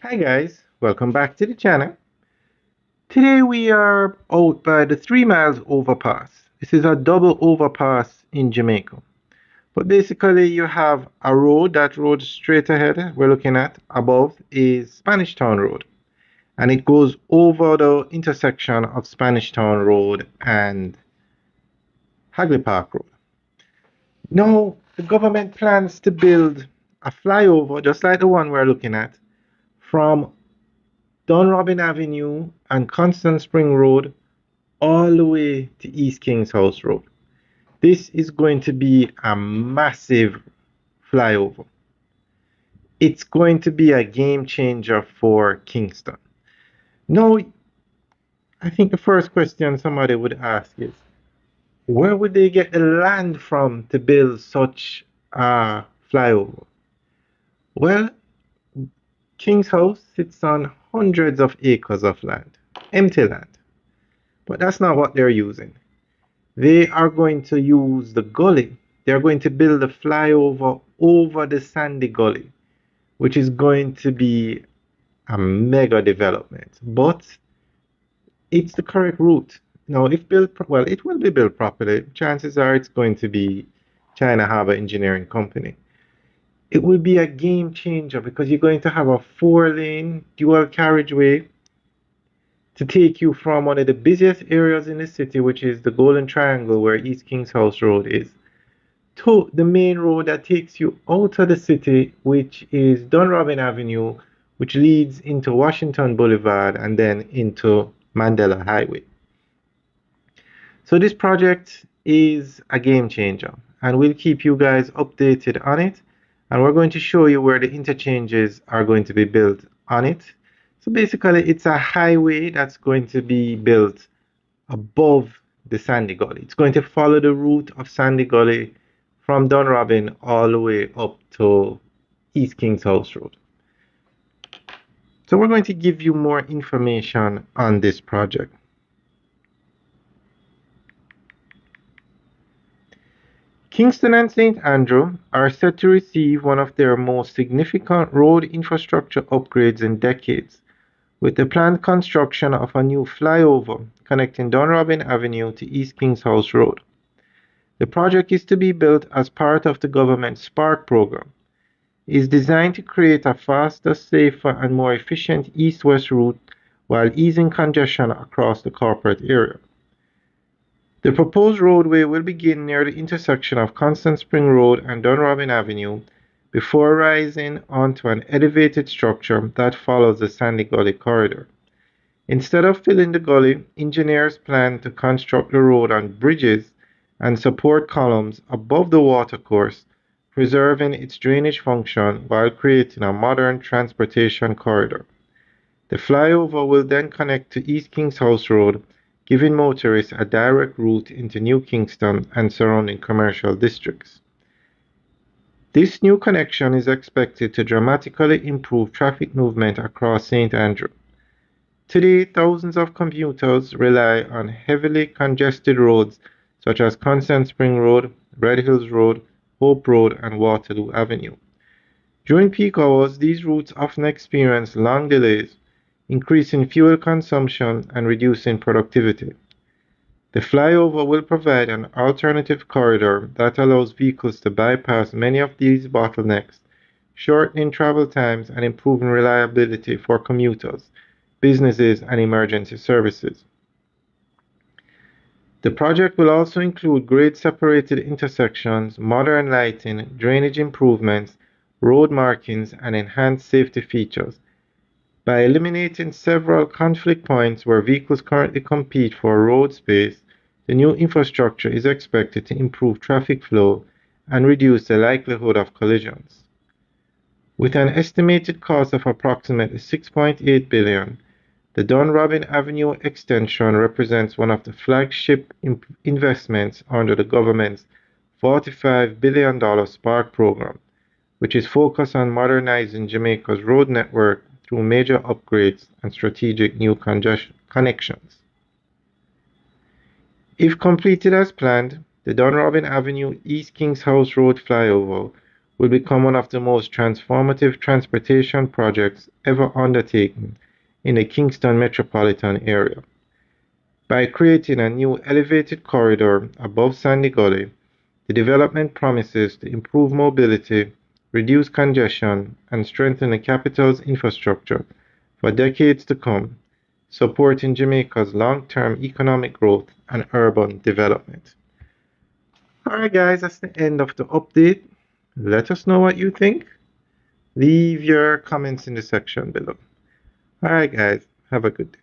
Hi guys, welcome back to the channel. Today we are out by the 3 Miles overpass. This is a double overpass in Jamaica. But basically you have a road, that road straight ahead we're looking at above is Spanish Town Road. And it goes over the intersection of Spanish Town Road and Hagley Park Road. Now the government plans to build a flyover just like the one we're looking at from Dunrobin Avenue and Constant Spring Road all the way to East King's House Road. This is going to be a massive flyover. It's going to be a game changer for Kingston. Now, I think the first question somebody would ask is, where would they get the land from to build such a flyover? Well, King's House sits on hundreds of acres of land, empty land. But that's not what they're using. They are going to use the gully. They're going to build a flyover over the sandy gully, which is going to be a mega development. But it's the correct route. Now, if built, well, it will be built properly. Chances are it's going to be China Harbour Engineering Company. It will be a game changer because you're going to have a 4-lane dual carriageway to take you from one of the busiest areas in the city, which is the Golden Triangle, where East King's House Road is, to the main road that takes you out of the city, which is Dunrobin Avenue, which leads into Washington Boulevard and then into Mandela Highway. So this project is a game changer, and we'll keep you guys updated on it. And we're going to show you where the interchanges are going to be built on it. So basically, it's a highway that's going to be built above the Sandy Gully. It's going to follow the route of Sandy Gully from Dunrobin all the way up to East King's House Road. So we're going to give you more information on this project. Kingston and St. Andrew are set to receive one of their most significant road infrastructure upgrades in decades, with the planned construction of a new flyover connecting Dunrobin Avenue to East King's House Road. The project is to be built as part of the government's Spark program. It is designed to create a faster, safer, and more efficient east-west route while easing congestion across the corporate area. The proposed roadway will begin near the intersection of Constant Spring Road and Dunrobin Avenue before rising onto an elevated structure that follows the Sandy Gully corridor. Instead of filling the gully, engineers plan to construct the road on bridges and support columns above the watercourse, preserving its drainage function while creating a modern transportation corridor. The flyover will then connect to East King's House Road, giving motorists a direct route into New Kingston and surrounding commercial districts. This new connection is expected to dramatically improve traffic movement across St. Andrew. Today, thousands of commuters rely on heavily congested roads such as Constant Spring Road, Red Hills Road, Hope Road, and Waterloo Avenue. During peak hours, these routes often experience long delays, increasing fuel consumption and reducing productivity. The flyover will provide an alternative corridor that allows vehicles to bypass many of these bottlenecks, shortening travel times and improving reliability for commuters, businesses, and emergency services. The project will also include grade-separated intersections, modern lighting, drainage improvements, road markings, and enhanced safety features. By eliminating several conflict points where vehicles currently compete for road space, the new infrastructure is expected to improve traffic flow and reduce the likelihood of collisions. With an estimated cost of approximately $6.8 billion, the Dunrobin Avenue extension represents one of the flagship investments under the government's $45 billion Spark program, which is focused on modernizing Jamaica's road network through major upgrades and strategic new connections. If completed as planned, the Dunrobin Avenue East King's House Road flyover will become one of the most transformative transportation projects ever undertaken in the Kingston metropolitan area. By creating a new elevated corridor above Sandy Gully, the development promises to improve mobility, reduce congestion, and strengthen the capital's infrastructure for decades to come, supporting Jamaica's long-term economic growth and urban development. Alright guys, that's the end of the update. Let us know what you think. Leave your comments in the section below. Alright guys, have a good day.